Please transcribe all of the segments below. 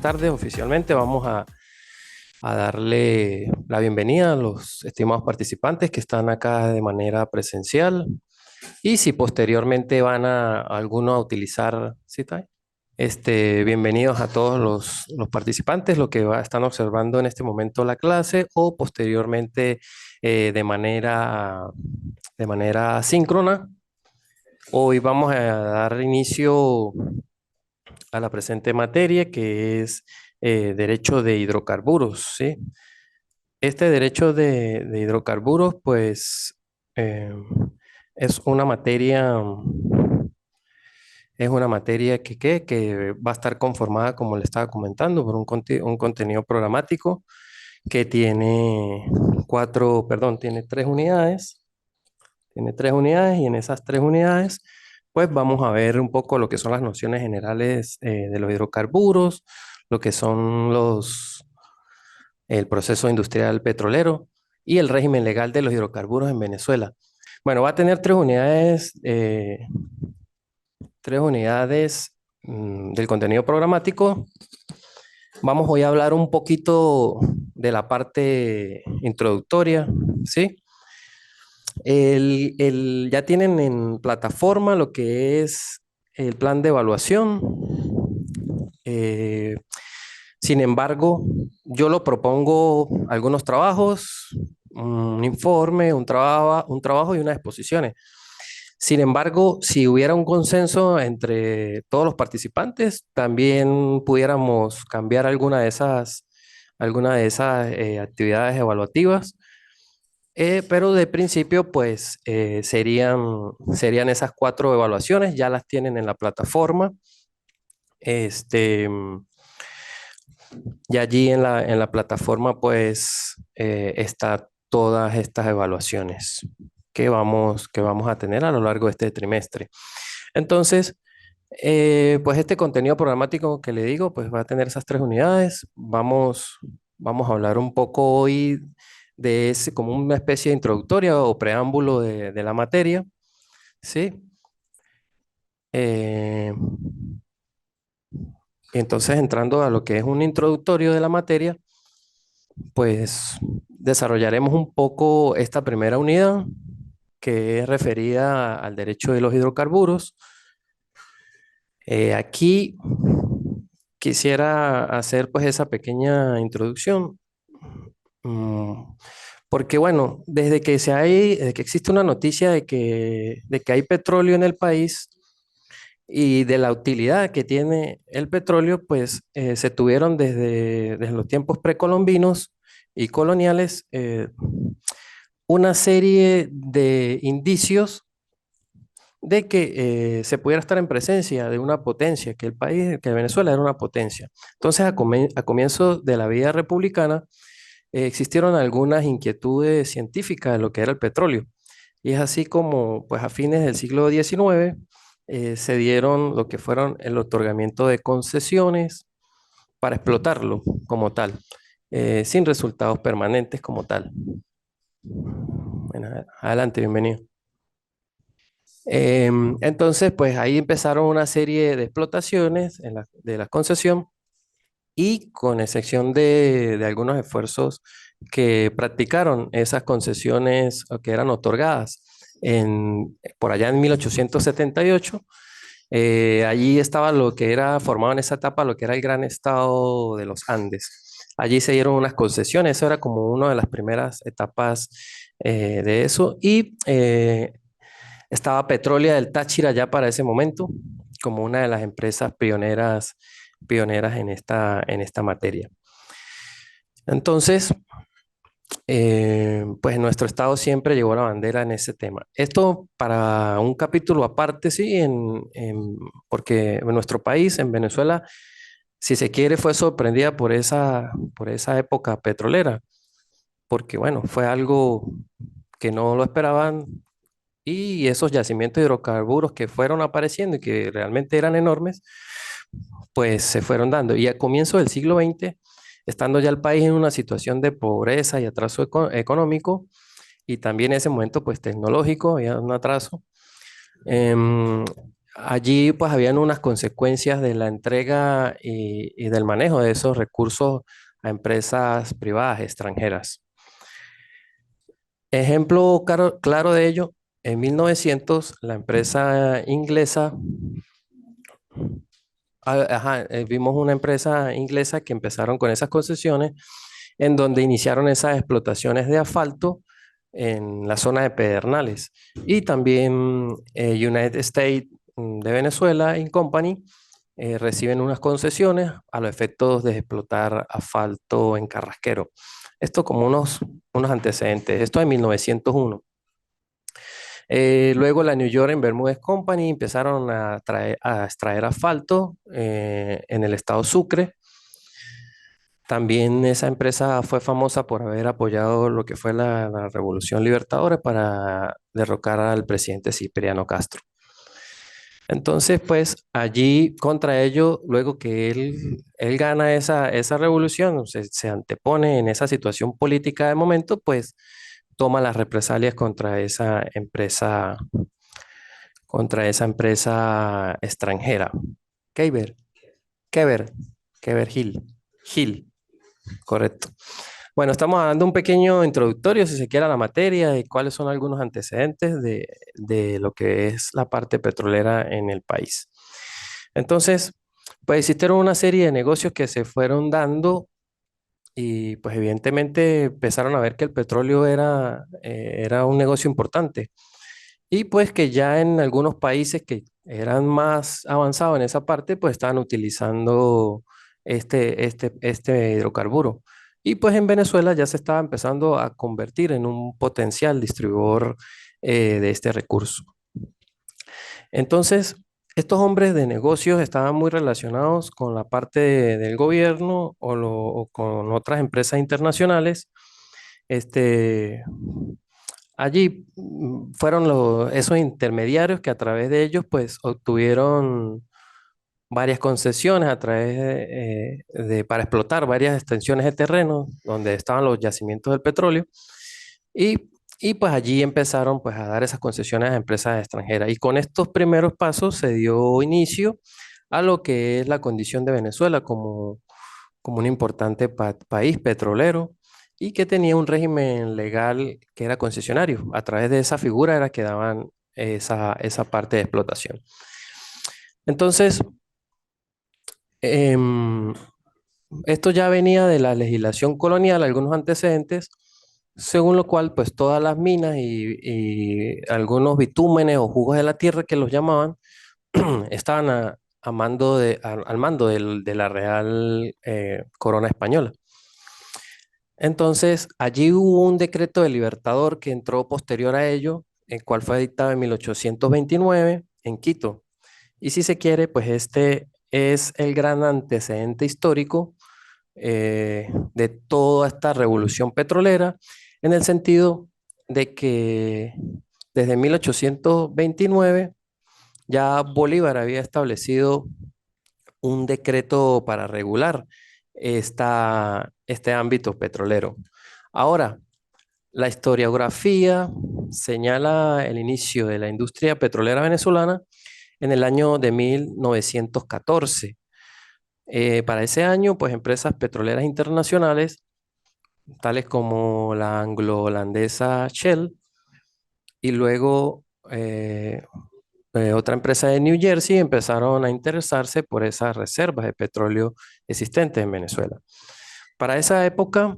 tardes oficialmente. Vamos a darle la bienvenida a los estimados participantes que están acá de manera presencial y si posteriormente van a alguno a utilizar, ¿sí, Tai? Bienvenidos a todos los participantes, lo que están observando en este momento la clase o posteriormente de manera síncrona. Hoy vamos a dar inicio a la presente materia que es derecho de hidrocarburos, ¿sí? Este derecho de hidrocarburos, pues, eh, es una materia, que va a estar conformada, como le estaba comentando, por un contenido programático que tiene tiene tres unidades y en esas tres unidades, pues vamos a ver un poco lo que son las nociones generales de los hidrocarburos, lo que son el proceso industrial petrolero y el régimen legal de los hidrocarburos en Venezuela. Bueno, va a tener tres unidades del contenido programático. Vamos hoy a hablar un poquito de la parte introductoria, ¿sí? Ya tienen en plataforma lo que es el plan de evaluación. Eh, Sin embargo, yo lo propongo algunos trabajos, un informe, un trabajo y unas exposiciones. Sin embargo, si hubiera un consenso entre todos los participantes, también pudiéramos cambiar alguna de esas actividades evaluativas. Pero de principio, pues serían esas cuatro evaluaciones, ya las tienen en la plataforma. Este, y allí en la plataforma, pues, está todas estas evaluaciones que vamos a tener a lo largo de este trimestre. Entonces, pues este contenido programático que le digo, pues va a tener esas tres unidades. Vamos a hablar un poco hoy de ese, como una especie de introductoria o preámbulo de la materia, ¿sí? Eh, entonces, entrando a lo que es un introductorio de la materia, pues desarrollaremos un poco esta primera unidad que es referida al derecho de los hidrocarburos. Aquí quisiera hacer pues esa pequeña introducción, mm, porque bueno, desde que existe una noticia de que hay petróleo en el país y de la utilidad que tiene el petróleo, pues se tuvieron desde los tiempos precolombinos y coloniales una serie de indicios de que se pudiera estar en presencia de una potencia, que Venezuela era una potencia. Entonces, a comienzos de la vida republicana, existieron algunas inquietudes científicas de lo que era el petróleo. Y es así como, pues a fines del siglo XIX, se dieron lo que fueron el otorgamiento de concesiones para explotarlo como tal, sin resultados permanentes como tal. Bueno, adelante, bienvenido. Entonces, pues ahí empezaron una serie de explotaciones de la concesión y con excepción de algunos esfuerzos que practicaron esas concesiones o que eran otorgadas por allá en 1878, allí estaba lo que era formado en esa etapa, lo que era el Gran Estado de los Andes. Allí se dieron unas concesiones, eso era como una de las primeras etapas de eso y estaba Petrólea del Táchira ya para ese momento como una de las empresas pioneras en esta materia. Entonces, pues nuestro estado siempre llevó la bandera en ese tema. Esto para un capítulo aparte, sí, porque en nuestro país, en Venezuela, si se quiere, fue sorprendida por esa época petrolera, porque bueno, fue algo que no lo esperaban y esos yacimientos de hidrocarburos que fueron apareciendo y que realmente eran enormes, pues se fueron dando. Y a comienzos del siglo XX, estando ya el país en una situación de pobreza y atraso económico, y también en ese momento pues tecnológico, había un atraso, em, allí pues habían unas consecuencias de la entrega y del manejo de esos recursos a empresas privadas extranjeras. Ejemplo claro de ello, en 1900 la empresa inglesa, vimos una empresa inglesa que empezaron con esas concesiones en donde iniciaron esas explotaciones de asfalto en la zona de Pedernales. Y también United States de Venezuela y Company reciben unas concesiones a los efectos de explotar asfalto en Carrasquero. Esto como unos antecedentes. Esto en 1901. Luego la New York en Bermúdez Company empezaron a extraer asfalto en el estado Sucre. También esa empresa fue famosa por haber apoyado lo que fue la Revolución Libertadora para derrocar al presidente Cipriano Castro. Entonces, pues allí contra ello, luego que él gana esa revolución, se antepone en esa situación política de momento, pues toma las represalias contra esa empresa extranjera. Keber, Keber, Keber Hill, Hill, correcto. Bueno, estamos dando un pequeño introductorio, si se quiere, a la materia y cuáles son algunos antecedentes de lo que es la parte petrolera en el país. Entonces, pues existieron una serie de negocios que se fueron dando y pues evidentemente empezaron a ver que el petróleo era un negocio importante. Y pues que ya en algunos países que eran más avanzados en esa parte, pues estaban utilizando este hidrocarburo. Y pues en Venezuela ya se estaba empezando a convertir en un potencial distribuidor de este recurso. Entonces, estos hombres de negocios estaban muy relacionados con la parte del gobierno o con otras empresas internacionales. Este, Allí fueron esos intermediarios que a través de ellos pues obtuvieron varias concesiones a través para explotar varias extensiones de terreno donde estaban los yacimientos del petróleo y, y pues allí empezaron pues a dar esas concesiones a empresas extranjeras y con estos primeros pasos se dio inicio a lo que es la condición de Venezuela como un importante país petrolero y que tenía un régimen legal que era concesionario. A través de esa figura era que daban esa parte de explotación. Entonces, em, esto ya venía de la legislación colonial, algunos antecedentes, según lo cual, pues todas las minas y algunos bitúmenes o jugos de la tierra que los llamaban, estaban al mando de la Real Corona Española. Entonces, allí hubo un decreto del Libertador que entró posterior a ello, el cual fue dictado en 1829 en Quito. Y si se quiere, pues este es el gran antecedente histórico de toda esta revolución petrolera, en el sentido de que desde 1829 ya Bolívar había establecido un decreto para regular este ámbito petrolero. Ahora, la historiografía señala el inicio de la industria petrolera venezolana en el año de 1914. Para ese año, pues empresas petroleras internacionales, tales como la anglo-holandesa Shell y luego otra empresa de New Jersey, empezaron a interesarse por esas reservas de petróleo existentes en Venezuela. Para esa época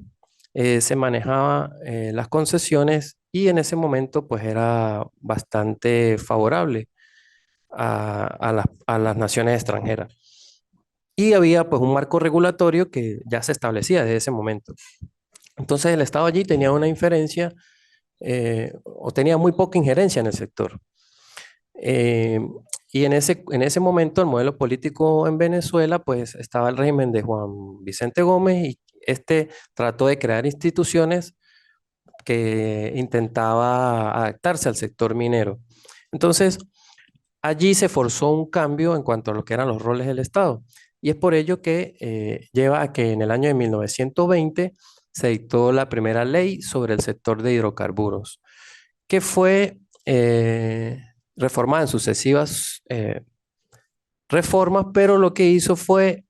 se manejaba las concesiones y en ese momento pues era bastante favorable a las naciones extranjeras. Y había pues un marco regulatorio que ya se establecía desde ese momento. Entonces el Estado allí tenía una inferencia o tenía muy poca injerencia en el sector. Eh, y en ese momento el modelo político en Venezuela, pues estaba el régimen de Juan Vicente Gómez y este trató de crear instituciones que intentaba adaptarse al sector minero. Entonces, allí se forzó un cambio en cuanto a lo que eran los roles del Estado. Y es por ello que lleva a que en el año de 1920 se dictó la primera ley sobre el sector de hidrocarburos que fue reformada en sucesivas reformas, pero lo que hizo fue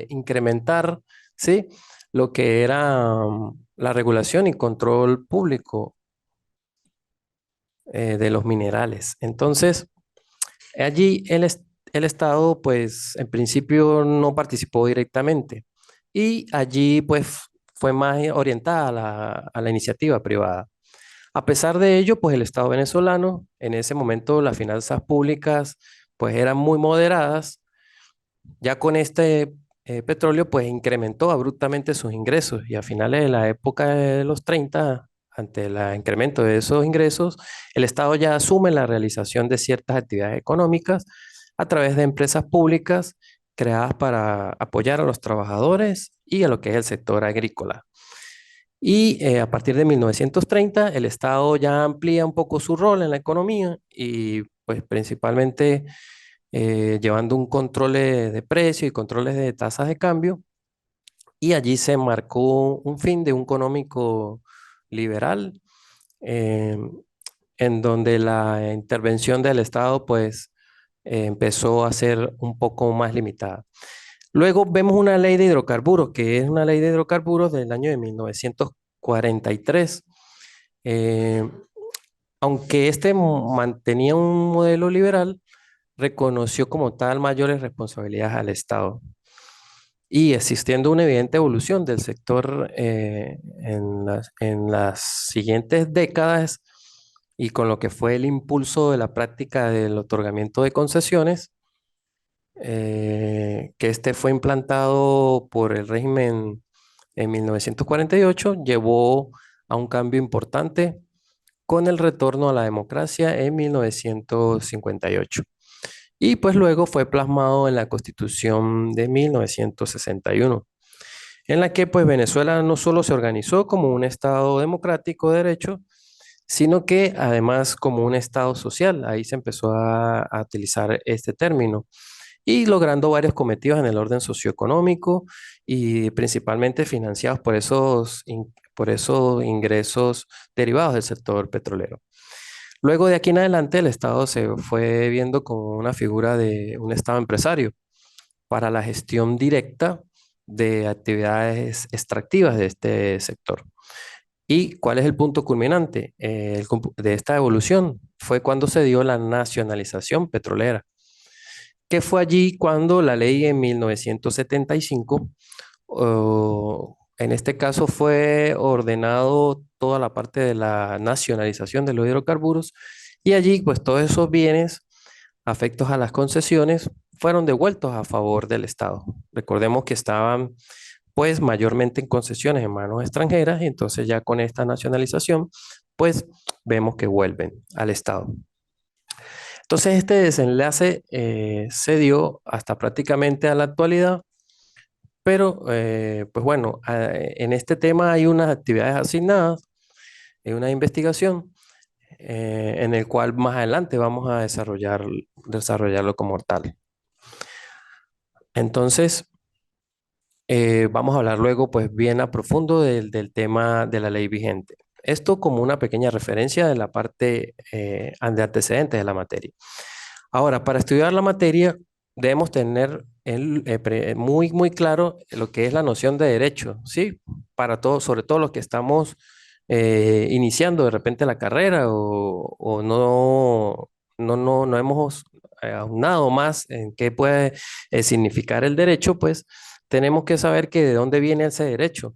incrementar, ¿sí? Lo que era la regulación y control público de los minerales. Entonces, allí el Estado, pues, en principio no participó directamente y allí, pues, fue más orientada a la iniciativa privada. A pesar de ello, pues el Estado venezolano, en ese momento las finanzas públicas, pues, eran muy moderadas. Ya con este petróleo, pues incrementó abruptamente sus ingresos y a finales de la época de los 30, ante el incremento de esos ingresos, el Estado ya asume la realización de ciertas actividades económicas a través de empresas públicas creadas para apoyar a los trabajadores y a lo que es el sector agrícola. Y a partir de 1930, el Estado ya amplía un poco su rol en la economía y pues principalmente llevando un control de precio y controles de tasas de cambio. Y allí se marcó un fin de un económico liberal, eh, en donde la intervención del Estado pues empezó a ser un poco más limitada. Luego vemos una ley de hidrocarburos, que es una ley de hidrocarburos del año de 1943. Eh, Aunque mantenía un modelo liberal, reconoció como tal mayores responsabilidades al Estado. Y existiendo una evidente evolución del sector en las siguientes décadas y con lo que fue el impulso de la práctica del otorgamiento de concesiones, que este fue implantado por el régimen en 1948, llevó a un cambio importante con el retorno a la democracia en 1958. Y pues luego fue plasmado en la Constitución de 1961, en la que pues Venezuela no solo se organizó como un Estado democrático de derecho, sino que además como un Estado social. Ahí se empezó a utilizar este término y logrando varios cometidos en el orden socioeconómico y principalmente financiados por esos ingresos derivados del sector petrolero. Luego de aquí en adelante, el Estado se fue viendo como una figura de un Estado empresario para la gestión directa de actividades extractivas de este sector. ¿Y cuál es el punto culminante de esta evolución? Fue cuando se dio la nacionalización petrolera, que fue allí cuando la ley en 1975, en este caso fue ordenado toda la parte de la nacionalización de los hidrocarburos y allí pues todos esos bienes afectos a las concesiones fueron devueltos a favor del Estado. Recordemos que estaban pues mayormente en concesiones en manos extranjeras y entonces ya con esta nacionalización pues vemos que vuelven al Estado. Entonces este desenlace se dio hasta prácticamente a la actualidad, pero pues bueno, en este tema hay unas actividades asignadas, hay una investigación en el cual más adelante vamos a desarrollarlo como tal. Entonces, vamos a hablar luego, pues bien a profundo del tema de la ley vigente. Esto como una pequeña referencia de la parte de antecedentes de la materia. Ahora, para estudiar la materia, debemos tener muy, muy claro lo que es la noción de derecho, ¿sí? Para todos, sobre todo los que estamos iniciando de repente la carrera o no hemos aunado más en qué puede significar el derecho, pues tenemos que saber que de dónde viene ese derecho.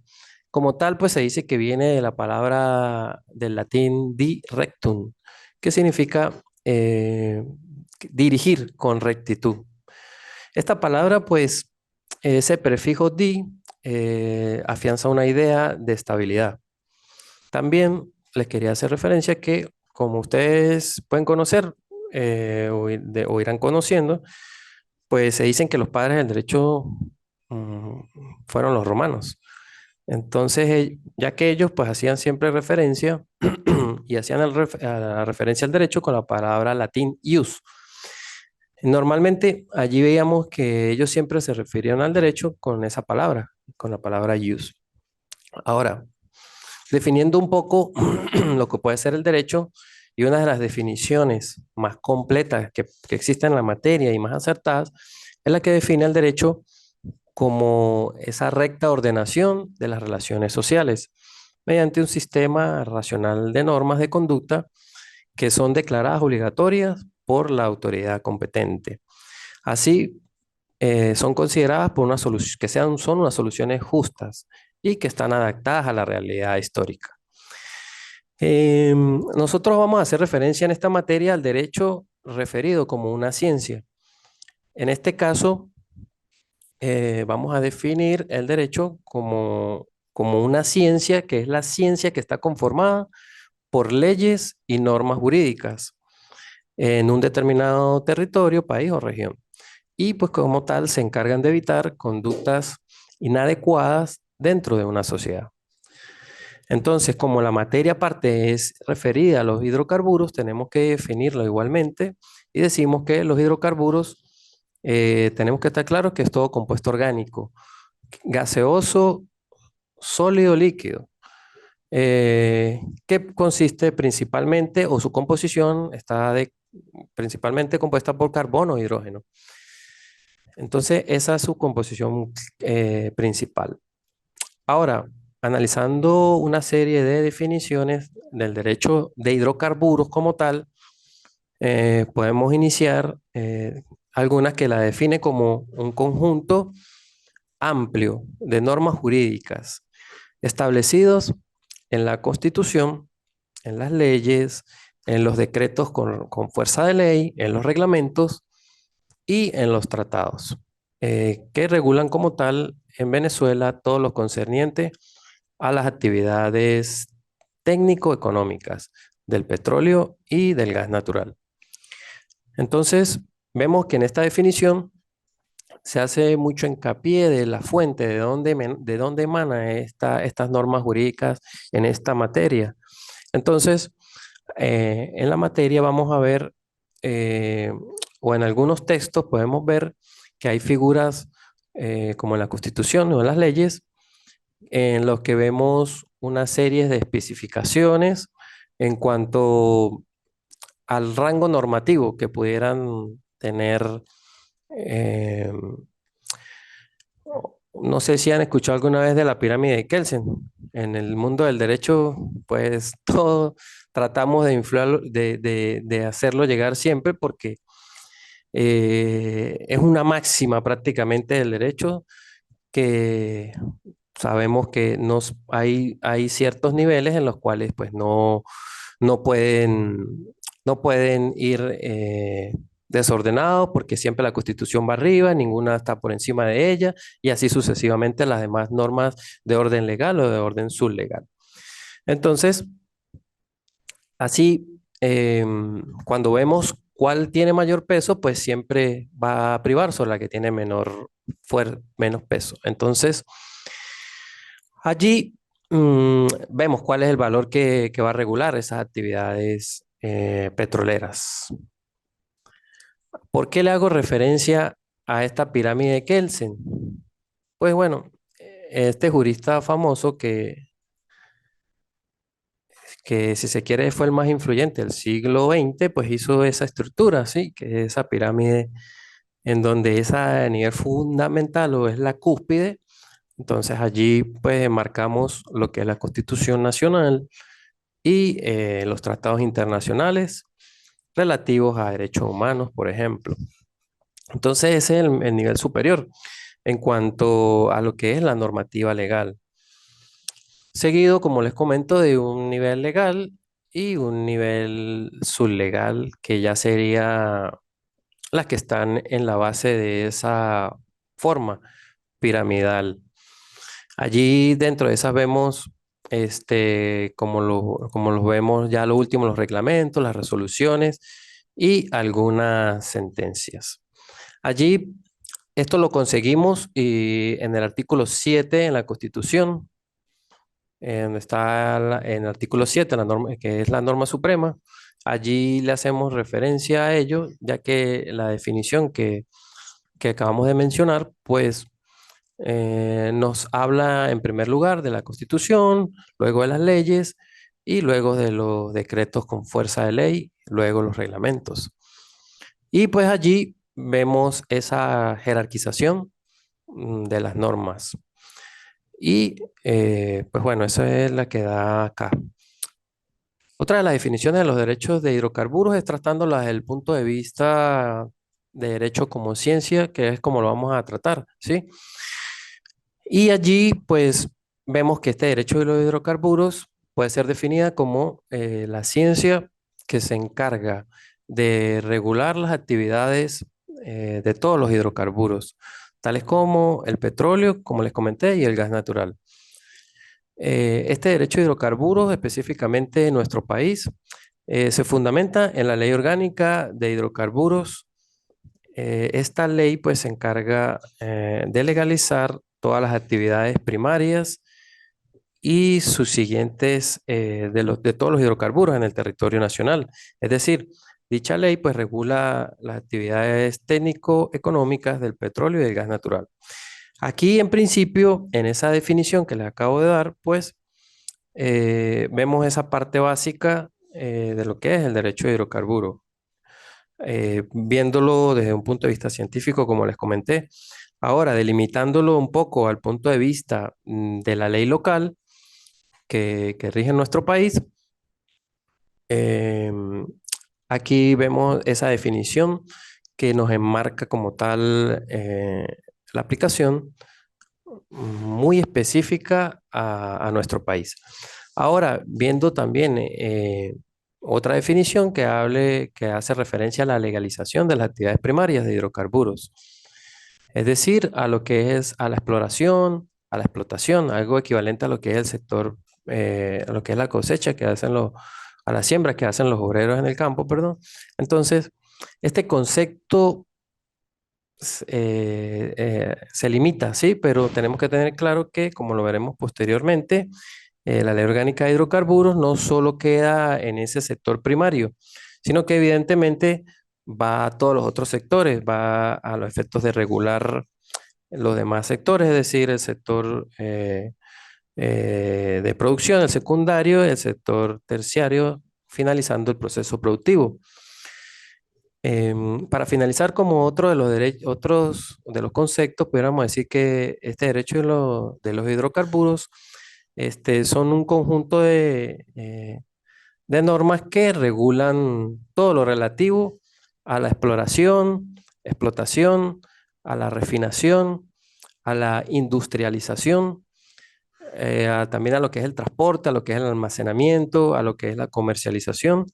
Como tal, pues se dice que viene de la palabra del latín di rectum, que significa dirigir con rectitud. Esta palabra, pues, ese prefijo di afianza una idea de estabilidad. También les quería hacer referencia que, como ustedes pueden conocer o irán conociendo, pues se dicen que los padres del derecho mm, fueron los romanos. Entonces, ya que ellos pues hacían siempre referencia y hacían a la referencia al derecho con la palabra latín ius. Normalmente allí veíamos que ellos siempre se referían al derecho con esa palabra, con la palabra ius. Ahora, definiendo un poco lo que puede ser el derecho, y una de las definiciones más completas que existen en la materia y más acertadas es la que define el derecho como esa recta ordenación de las relaciones sociales mediante un sistema racional de normas de conducta que son declaradas obligatorias por la autoridad competente. Así, son consideradas por una solución, son unas soluciones justas y que están adaptadas a la realidad histórica. Nosotros vamos a hacer referencia en esta materia al derecho referido como una ciencia. En este caso, vamos a definir el derecho como una ciencia, que es la ciencia que está conformada por leyes y normas jurídicas en un determinado territorio, país o región. Y pues como tal se encargan de evitar conductas inadecuadas dentro de una sociedad. Entonces, como la materia aparte es referida a los hidrocarburos, tenemos que definirlo igualmente y decimos que los hidrocarburos tenemos que estar claros que es todo compuesto orgánico, gaseoso, sólido, líquido, que consiste principalmente o su composición está principalmente compuesta por carbono e hidrógeno. Entonces, esa es su composición principal. Ahora, analizando una serie de definiciones del derecho de hidrocarburos como tal, podemos iniciar algunas que la define como un conjunto amplio de normas jurídicas establecidos en la Constitución, en las leyes, en los decretos con fuerza de ley, en los reglamentos y en los tratados, que regulan como tal en Venezuela todo lo concerniente a las actividades técnico-económicas del petróleo y del gas natural. Entonces, vemos que en esta definición se hace mucho hincapié de la fuente, de dónde emana estas normas jurídicas en esta materia. Entonces, en la materia vamos a ver, eh, o en algunos textos podemos ver que hay figuras como en la Constitución o en las leyes, en los que vemos una serie de especificaciones en cuanto al rango normativo que pudieran tener. eh, no sé si han escuchado alguna vez de la pirámide de Kelsen. En el mundo del derecho, pues todo tratamos de inflarlo, de hacerlo llegar siempre porque es una máxima prácticamente del derecho que sabemos que hay ciertos niveles en los cuales pues no pueden, no pueden ir desordenados porque siempre la Constitución va arriba, ninguna está por encima de ella y así sucesivamente las demás normas de orden legal o de orden sublegal. Entonces, así, cuando vemos cuál tiene mayor peso, pues siempre va a privar sobre la que tiene menos peso. Entonces, allí vemos cuál es el valor que va a regular esas actividades petroleras. ¿Por qué le hago referencia a esta pirámide de Kelsen? Pues bueno, este jurista famoso que si se quiere fue el más influyente del siglo XX, pues hizo esa estructura, ¿sí? Que es esa pirámide en donde esa nivel fundamental o es la cúspide. Entonces allí pues marcamos lo que es la Constitución Nacional y los tratados internacionales relativos a derechos humanos, por ejemplo. Entonces ese es el nivel superior en cuanto a lo que es la normativa legal. Seguido, como les comento, de un nivel legal y un nivel sublegal, que ya sería las que están en la base de esa forma piramidal. Allí dentro de esas vemos, como los vemos ya lo último, los reglamentos, las resoluciones y algunas sentencias. Allí esto lo conseguimos y en el artículo 7 en la Constitución, donde está en el artículo 7 la norma, que es la norma suprema. Allí le hacemos referencia a ello, ya que la definición que acabamos de mencionar, pues nos habla en primer lugar de la Constitución, luego de las leyes y luego de los decretos con fuerza de ley, luego los reglamentos. Y pues allí vemos esa jerarquización de las normas. Y pues bueno, esa es la que da acá. Otra de las definiciones de los derechos de hidrocarburos es tratándolas desde el punto de vista de derecho como ciencia, que es como lo vamos a tratar, ¿sí? Y allí, pues, vemos que este derecho de los hidrocarburos puede ser definida como la ciencia que se encarga de regular las actividades de todos los hidrocarburos, tales como el petróleo, como les comenté, y el gas natural. Este derecho de hidrocarburos, específicamente en nuestro país, se fundamenta en la Ley Orgánica de Hidrocarburos. Esta ley pues se encarga de legalizar todas las actividades primarias y sus siguientes de todos los hidrocarburos en el territorio nacional. Es decir, dicha ley pues regula las actividades técnico-económicas del petróleo y del gas natural. Aquí en principio, en esa definición que les acabo de dar, pues vemos esa parte básica de lo que es el derecho de hidrocarburos. Viéndolo desde un punto de vista científico, como les comenté. Ahora, delimitándolo un poco al punto de vista de la ley local que rige en nuestro país, em, aquí vemos esa definición que nos enmarca como tal la aplicación muy específica a nuestro país. Ahora, viendo también otra definición que hace referencia a la legalización de las actividades primarias de hidrocarburos, es decir, a lo que es a la exploración, a la explotación, algo equivalente a lo que es el sector, a lo que es la cosecha que hacen a la siembra que hacen los obreros en el campo, perdón. Entonces, este concepto se limita, sí, pero tenemos que tener claro que, como lo veremos posteriormente, la ley orgánica de hidrocarburos no solo queda en ese sector primario, sino que evidentemente va a todos los otros sectores, va a los efectos de regular los demás sectores, es decir, el sector de producción, el secundario, el sector terciario, finalizando el proceso productivo. Para finalizar, como otro de los otros de los conceptos, pudiéramos decir que este derecho de los hidrocarburos son un conjunto de normas que regulan todo lo relativo a la exploración, explotación, a la refinación, a la industrialización, también a lo que es el transporte, a lo que es el almacenamiento, a lo que es la comercialización,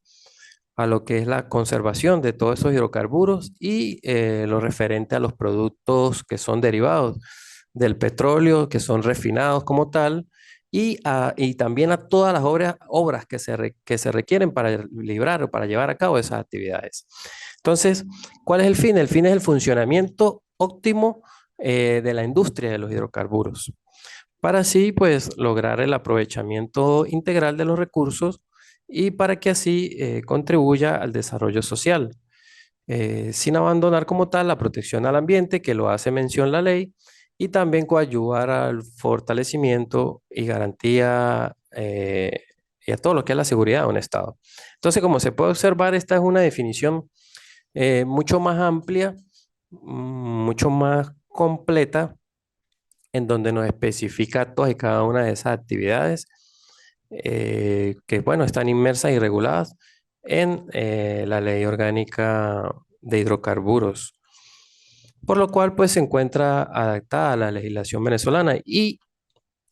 a lo que es la conservación de todos esos hidrocarburos y lo referente a los productos que son derivados del petróleo, que son refinados como tal, y también a todas las obras que se requieren para librar o para llevar a cabo esas actividades. Entonces, ¿cuál es el fin? El fin es el funcionamiento óptimo de la industria de los hidrocarburos, para así pues lograr el aprovechamiento integral de los recursos y para que así contribuya al desarrollo social, sin abandonar como tal la protección al ambiente que lo hace mención la ley y también coadyuvar al fortalecimiento y garantía y a todo lo que es la seguridad de un Estado. Entonces, como se puede observar, esta es una definición mucho más amplia, mucho más completa, en donde nos especifica todas y cada una de esas actividades que, bueno, están inmersas y reguladas en la Ley Orgánica de Hidrocarburos, por lo cual, pues, se encuentra adaptada a la legislación venezolana y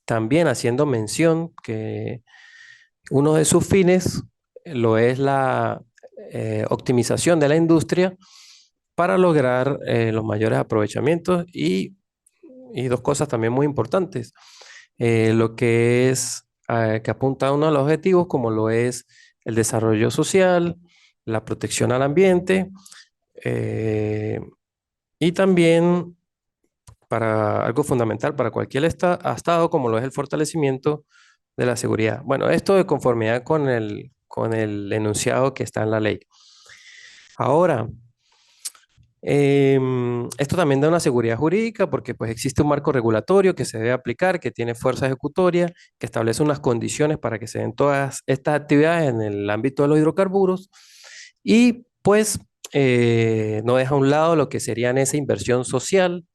también haciendo mención que uno de sus fines lo es la optimización de la industria para lograr los mayores aprovechamientos y dos cosas también muy importantes. Lo que es, que apunta a uno de los objetivos, como lo es el desarrollo social, la protección al ambiente eh, y también para algo fundamental para cualquier estado, como lo es el fortalecimiento de la seguridad. Bueno, esto de conformidad con el enunciado que está en la ley. Ahora, Esto también da una seguridad jurídica porque pues existe un marco regulatorio que se debe aplicar, que tiene fuerza ejecutoria, que establece unas condiciones para que se den todas estas actividades en el ámbito de los hidrocarburos y pues no deja a un lado lo que serían esa inversión social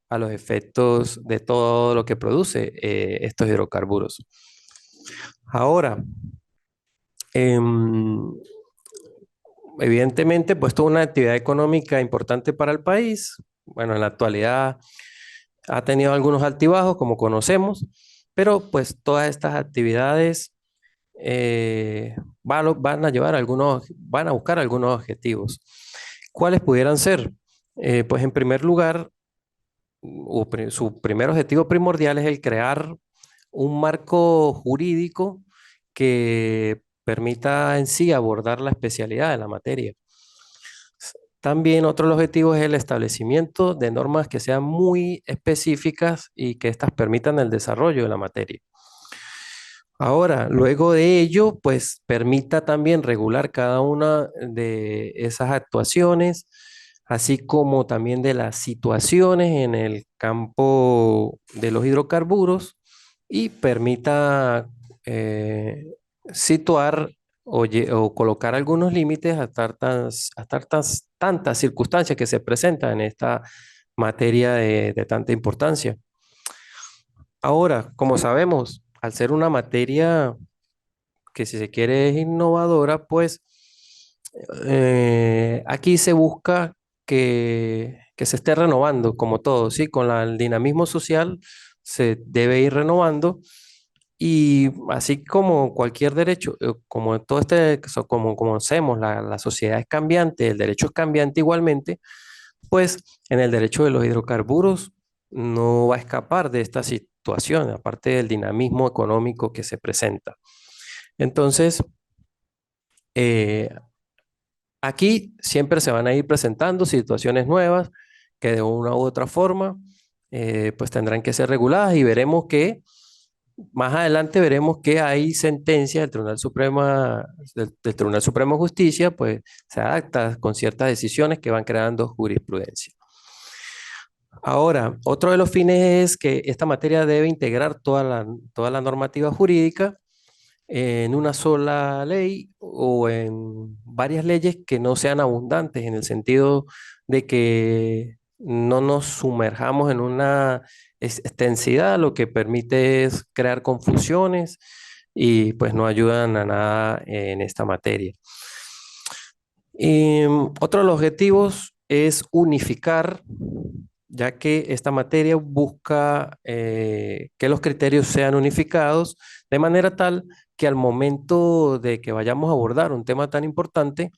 a los efectos de todo lo que produce estos hidrocarburos. Ahora, em, evidentemente, pues toda una actividad económica importante para el país. Bueno, en la actualidad ha tenido algunos altibajos, como conocemos, pero pues todas estas actividades van a llevar algunos, van a buscar algunos objetivos. ¿Cuáles pudieran ser? Pues en primer lugar, su primer objetivo primordial es el crear un marco jurídico que permita en sí abordar la especialidad de la materia. También otro objetivo es el establecimiento de normas que sean muy específicas y que éstas permitan el desarrollo de la materia. Ahora, luego de ello, pues permita también regular cada una de esas actuaciones, así como también de las situaciones en el campo de los hidrocarburos y permita eh, situar o colocar algunos límites a tantas circunstancias que se presentan en esta materia de tanta importancia. Ahora, como sabemos, al ser una materia que si se quiere es innovadora, pues aquí se busca que se esté renovando, como todo, ¿sí? Con el dinamismo social se debe ir renovando y así como cualquier derecho, como todo como conocemos, la sociedad es cambiante, el derecho es cambiante igualmente, pues en el derecho de los hidrocarburos no va a escapar de esta situación, aparte del dinamismo económico que se presenta. Entonces, eh, aquí siempre se van a ir presentando situaciones nuevas que de una u otra forma pues tendrán que ser reguladas y veremos que más adelante veremos que hay sentencias del Tribunal Supremo de Justicia, pues se adapta con ciertas decisiones que van creando jurisprudencia. Ahora, otro de los fines es que esta materia debe integrar toda la normativa jurídica en una sola ley o en varias leyes que no sean abundantes en el sentido de que no nos sumerjamos en una extensidad, lo que permite es crear confusiones y pues no ayudan a nada en esta materia. Otro de los objetivos es unificar, ya que esta materia busca que los criterios sean unificados de manera tal que al momento de que vayamos a abordar un tema tan importante,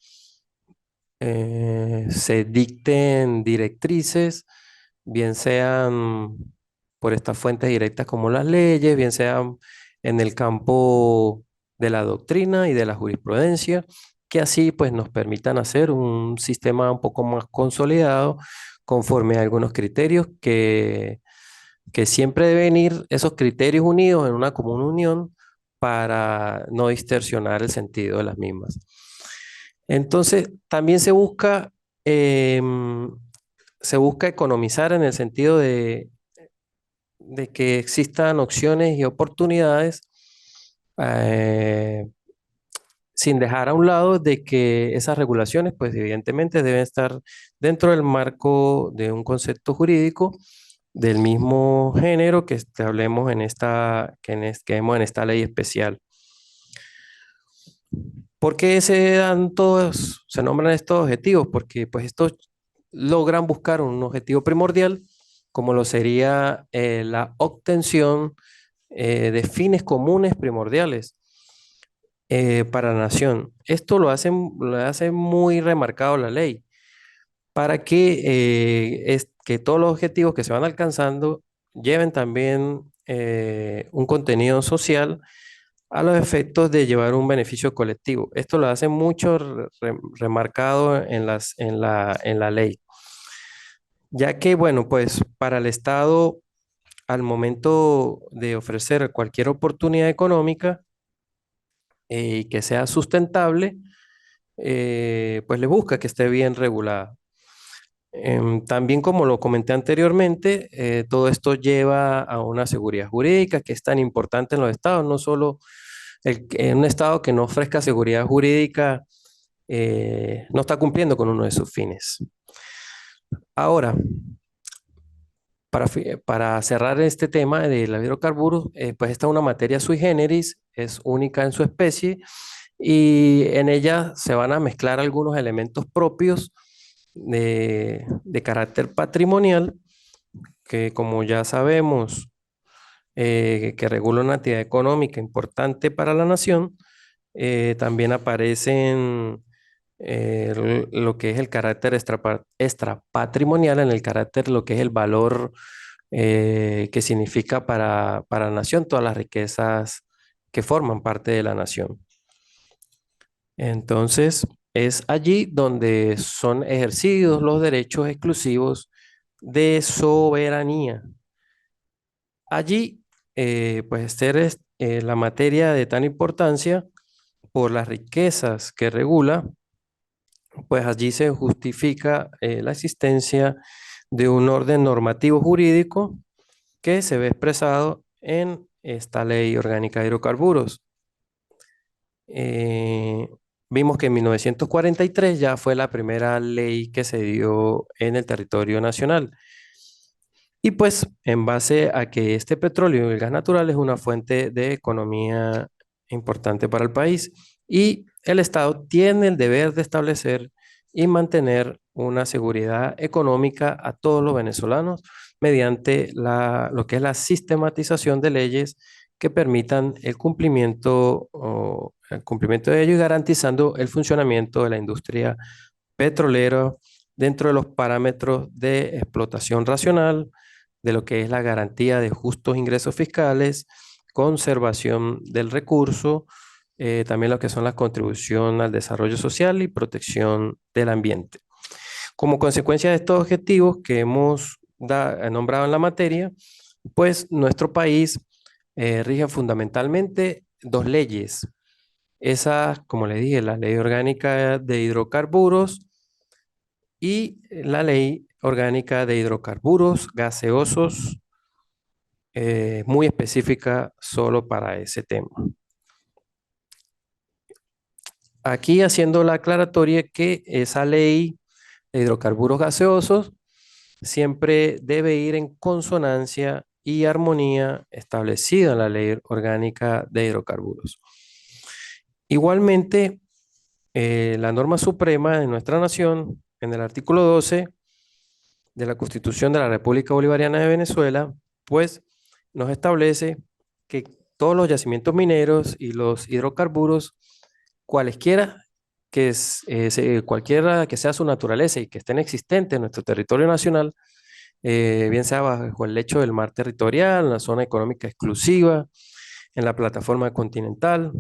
se dicten directrices, bien sean por estas fuentes directas como las leyes, bien sean en el campo de la doctrina y de la jurisprudencia, que así pues nos permitan hacer un sistema un poco más consolidado conforme a algunos criterios que siempre deben ir esos criterios unidos en una común unión para no distorsionar el sentido de las mismas. Entonces, también em, se busca economizar en el sentido de que existan opciones y oportunidades eh, sin dejar a un lado de que esas regulaciones, pues evidentemente deben estar dentro del marco de un concepto jurídico del mismo género que hablemos en que vemos en esta ley especial. ¿Por qué se nombran estos objetivos? Porque pues estos logran buscar un objetivo primordial, como lo sería la obtención de fines comunes primordiales para la nación. Esto lo hace muy remarcado la ley, para que, que todos los objetivos que se van alcanzando lleven también un contenido social a los efectos de llevar un beneficio colectivo. Esto lo hace mucho remarcado en la ley, ya que, bueno, pues para el Estado, al momento de ofrecer cualquier oportunidad económica y que sea sustentable, pues le busca que esté bien regulada. También, como lo comenté anteriormente, todo esto lleva a una seguridad jurídica que es tan importante en los estados, no solo en un estado que no ofrezca seguridad jurídica, no está cumpliendo con uno de sus fines. Ahora, para cerrar este tema de los hidrocarburos, pues esta es una materia sui generis, es única en su especie y en ella se van a mezclar algunos elementos propios de carácter patrimonial que, como ya sabemos, que regula una actividad económica importante para la nación. También aparecen lo que es el carácter extrapatrimonial, en el carácter, lo que es el valor que significa para la nación todas las riquezas que forman parte de la nación. Entonces, es allí donde son ejercidos los derechos exclusivos de soberanía. Allí, pues, la materia de tan importancia por las riquezas que regula, pues allí se justifica la existencia de un orden normativo jurídico que se ve expresado en esta Ley Orgánica de Hidrocarburos. Eh, Vimos que en 1943 ya fue la primera ley que se dio en el territorio nacional. Y pues en base a que este petróleo y el gas natural es una fuente de economía importante para el país y el Estado tiene el deber de establecer y mantener una seguridad económica a todos los venezolanos mediante lo que es la sistematización de leyes que permitan el cumplimiento de ello y garantizando el funcionamiento de la industria petrolera dentro de los parámetros de explotación racional, de lo que es la garantía de justos ingresos fiscales, conservación del recurso, también lo que son la contribución al desarrollo social y protección del ambiente. Como consecuencia de estos objetivos que hemos nombrado en la materia, pues nuestro país rige fundamentalmente dos leyes. Esas, como le dije, la Ley Orgánica de Hidrocarburos y la Ley Orgánica de Hidrocarburos Gaseosos, muy específica solo para ese tema. Aquí haciendo la aclaratoria que esa ley de hidrocarburos gaseosos siempre debe ir en consonancia y armonía establecida en la Ley Orgánica de Hidrocarburos. Igualmente, la norma suprema de nuestra nación, en el artículo 12 de la Constitución de la República Bolivariana de Venezuela, pues nos establece que todos los yacimientos mineros y los hidrocarburos, cualesquiera cualquiera que sea su naturaleza y que estén existentes en nuestro territorio nacional, bien sea bajo el lecho del mar territorial, en la zona económica exclusiva, en la plataforma continental,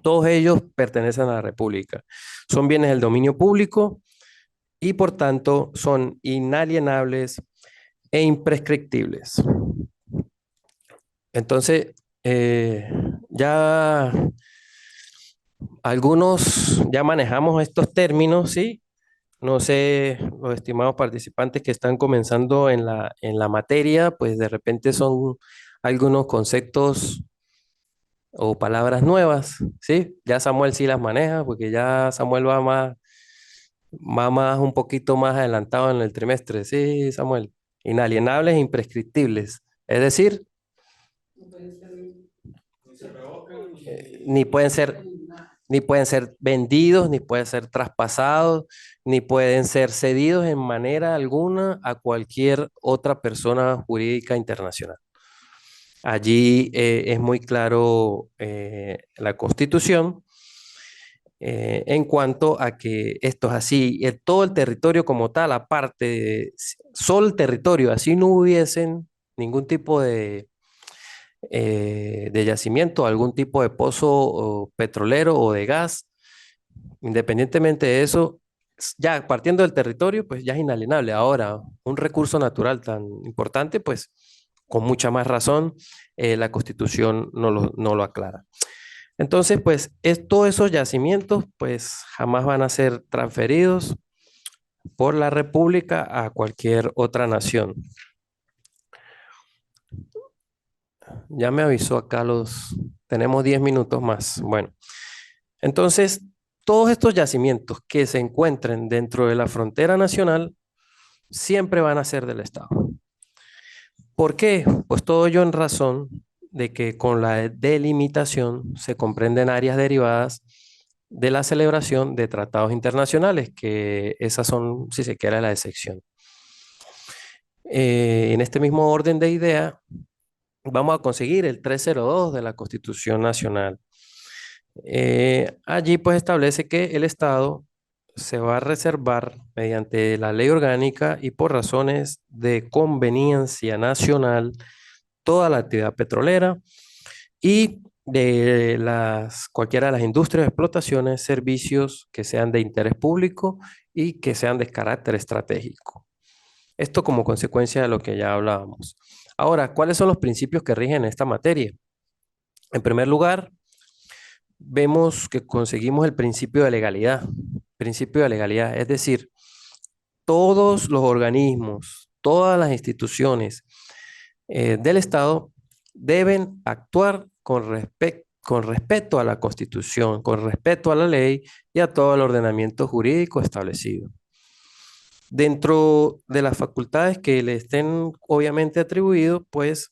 todos ellos pertenecen a la República. Son bienes del dominio público y por tanto son inalienables e imprescriptibles. Entonces, ya algunos ya manejamos estos términos, ¿sí? No sé, los estimados participantes que están comenzando en la materia, pues de repente son algunos conceptos o palabras nuevas, ¿sí? Ya Samuel sí las maneja, porque ya Samuel va más un poquito más adelantado en el trimestre, sí, Samuel. Inalienables e imprescriptibles. Es decir, ni pueden ser, ni pueden ser vendidos, ni pueden ser traspasados, ni pueden ser cedidos en manera alguna a cualquier otra persona jurídica internacional. Allí es muy claro la Constitución en cuanto a que esto es así, todo el territorio como tal, aparte, solo el territorio, así no hubiesen ningún tipo de yacimiento, algún tipo de pozo petrolero o de gas, independientemente de eso, ya partiendo del territorio, pues ya es inalienable. Ahora, un recurso natural tan importante, pues con mucha más razón, la Constitución no lo aclara. Entonces, pues todos esos yacimientos, pues jamás van a ser transferidos por la República a cualquier otra nación. Ya me avisó acá tenemos 10 minutos más. Bueno, entonces, todos estos yacimientos que se encuentren dentro de la frontera nacional siempre van a ser del Estado. ¿Por qué? Pues todo ello en razón de que con la delimitación se comprenden áreas derivadas de la celebración de tratados internacionales, que esas son, si se quiere, la excepción. En este mismo orden de idea, vamos a conseguir el 302 de la Constitución Nacional. Allí pues establece que el Estado se va a reservar mediante la ley orgánica y por razones de conveniencia nacional toda la actividad petrolera y de cualquiera de las industrias, explotaciones, servicios que sean de interés público y que sean de carácter estratégico. Esto como consecuencia de lo que ya hablábamos. Ahora, ¿cuáles son los principios que rigen esta materia? En primer lugar, vemos que conseguimos el principio de legalidad. Principio de legalidad, es decir, todos los organismos, todas las instituciones del Estado deben actuar con respeto a la Constitución, con respeto a la ley y a todo el ordenamiento jurídico establecido. Dentro de las facultades que le estén obviamente atribuidos, pues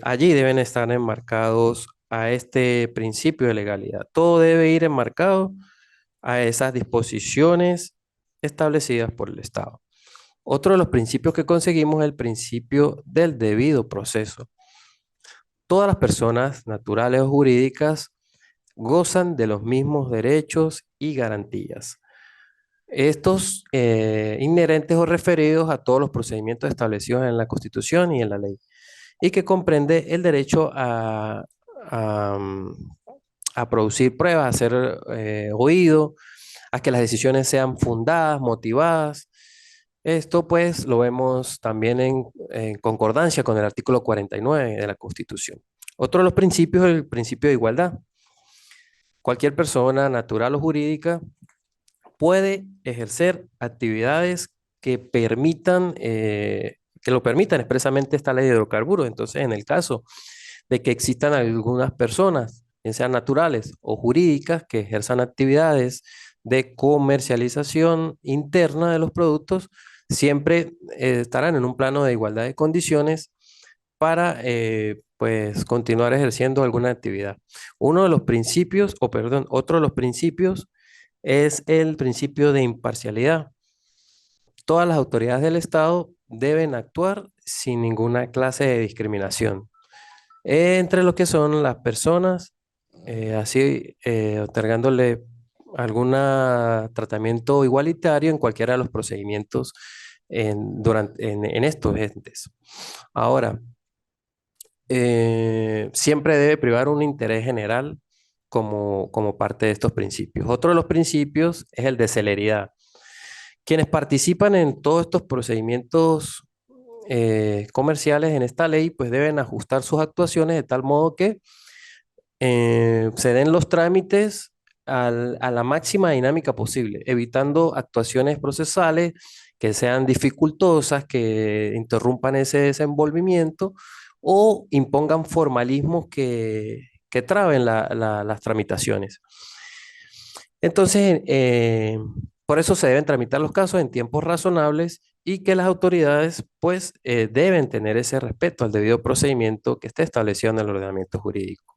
allí deben estar enmarcados a este principio de legalidad. Todo debe ir enmarcado a esas disposiciones establecidas por el Estado. Otro de los principios que conseguimos es el principio del debido proceso. Todas las personas, naturales o jurídicas, gozan de los mismos derechos y garantías. Estos inherentes o referidos a todos los procedimientos establecidos en la Constitución y en la ley, y que comprende el derecho a, mm, a producir pruebas, a ser oído, a que las decisiones sean fundadas, motivadas. Esto pues lo vemos también en concordancia con el artículo 49 de la Constitución. Otro de los principios es el principio de igualdad. Cualquier persona, natural o jurídica, puede ejercer actividades que lo permitan expresamente esta ley de hidrocarburos. Entonces, en el caso de que existan algunas personas, bien sean naturales o jurídicas, que ejerzan actividades de comercialización interna de los productos, siempre estarán en un plano de igualdad de condiciones para pues continuar ejerciendo alguna actividad. Uno de los principios, o perdón, otro de los principios es el principio de imparcialidad. Todas las autoridades del Estado deben actuar sin ninguna clase de discriminación entre lo que son las personas, así otorgándole algún tratamiento igualitario en cualquiera de los procedimientos en estos entes. Ahora, siempre debe privar un interés general como parte de estos principios. Otro de los principios es el de celeridad. Quienes participan en todos estos procedimientos comerciales en esta ley, pues deben ajustar sus actuaciones de tal modo que se den los trámites a la máxima dinámica posible, evitando actuaciones procesales que sean dificultosas, que interrumpan ese desenvolvimiento o impongan formalismos que traben las tramitaciones. Entonces, por eso se deben tramitar los casos en tiempos razonables y que las autoridades pues deben tener ese respeto al debido procedimiento que esté establecido en el ordenamiento jurídico.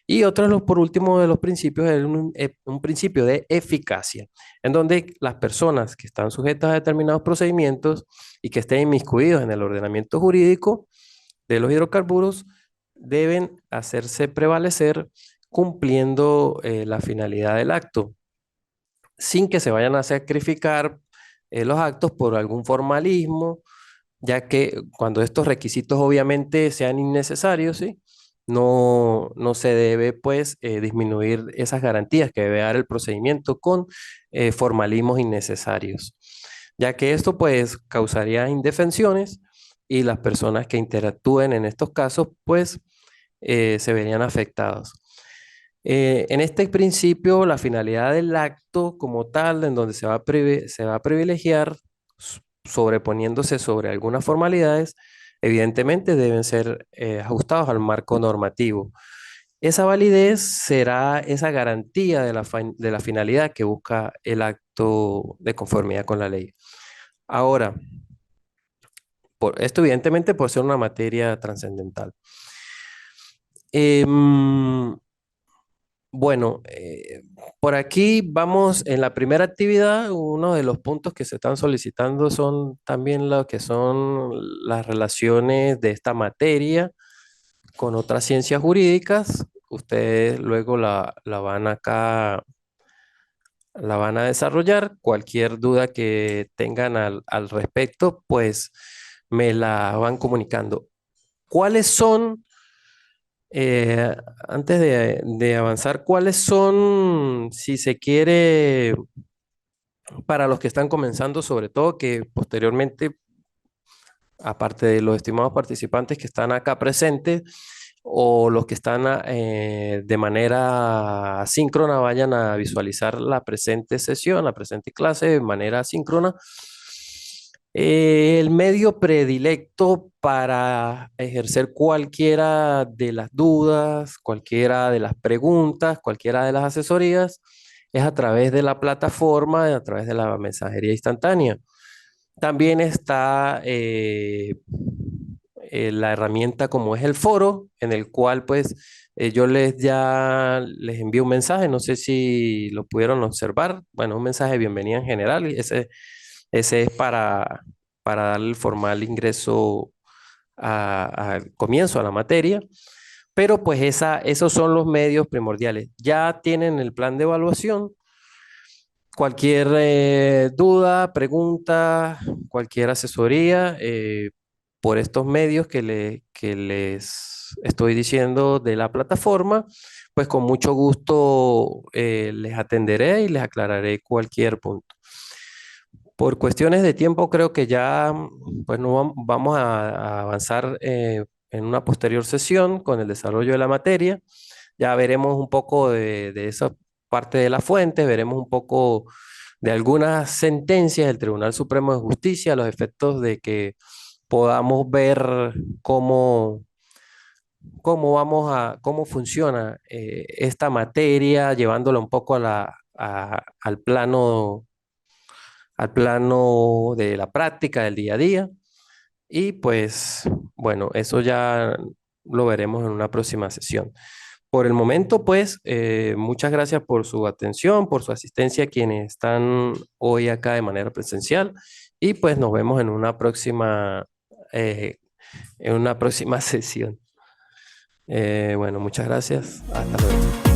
Y otro, por último, de los principios es un principio de eficacia, en donde las personas que están sujetas a determinados procedimientos y que estén inmiscuidos en el ordenamiento jurídico de los hidrocarburos deben hacerse prevalecer cumpliendo la finalidad del acto, sin que se vayan a sacrificar los actos por algún formalismo, ya que cuando estos requisitos obviamente sean innecesarios, ¿sí? No se debe pues disminuir esas garantías que debe dar el procedimiento con formalismos innecesarios, ya que esto pues causaría indefensiones y las personas que interactúen en estos casos pues se verían afectados. En este principio, la finalidad del acto como tal, en donde se va a privilegiar, sobreponiéndose sobre algunas formalidades, evidentemente deben ser ajustados al marco normativo. Esa validez será esa garantía de de la finalidad que busca el acto de conformidad con la ley. Ahora, esto evidentemente por ser una materia trascendental. Em, bueno, por aquí vamos en la primera actividad. Uno de los puntos que se están solicitando son también lo que son las relaciones de esta materia con otras ciencias jurídicas. Ustedes luego la van acá, la van a desarrollar. Cualquier duda que tengan al respecto, pues me la van comunicando. ¿Cuáles son, eh, antes de avanzar, cuáles son, si se quiere, para los que están comenzando, sobre todo, que posteriormente, aparte de los estimados participantes que están acá presentes, o los que están de manera asíncrona vayan a visualizar la presente sesión, la presente clase de manera asíncrona. El medio predilecto para ejercer cualquiera de las dudas, cualquiera de las preguntas, cualquiera de las asesorías es a través de la plataforma, a través de la mensajería instantánea. También está la herramienta como es el foro, en el cual pues yo les envío un mensaje, no sé si lo pudieron observar, bueno, un mensaje de bienvenida en general, y ese es para darle el formal ingreso al comienzo a la materia, pero pues esos son los medios primordiales. Ya tienen el plan de evaluación. Cualquier duda, pregunta, cualquier asesoría por estos medios que les estoy diciendo de la plataforma, pues con mucho gusto les atenderé y les aclararé cualquier punto. Por cuestiones de tiempo, creo que ya pues no vamos a avanzar en una posterior sesión con el desarrollo de la materia. Ya veremos un poco de esa parte de la fuente, veremos un poco de algunas sentencias del Tribunal Supremo de Justicia, a los efectos de que podamos ver cómo funciona esta materia, llevándola un poco al plano de la práctica del día a día. Y pues, bueno, eso ya lo veremos en una próxima sesión. Por el momento, pues, muchas gracias por su atención, por su asistencia, quienes están hoy acá de manera presencial. Y pues nos vemos eh, en una próxima sesión. Bueno, muchas gracias. Hasta luego.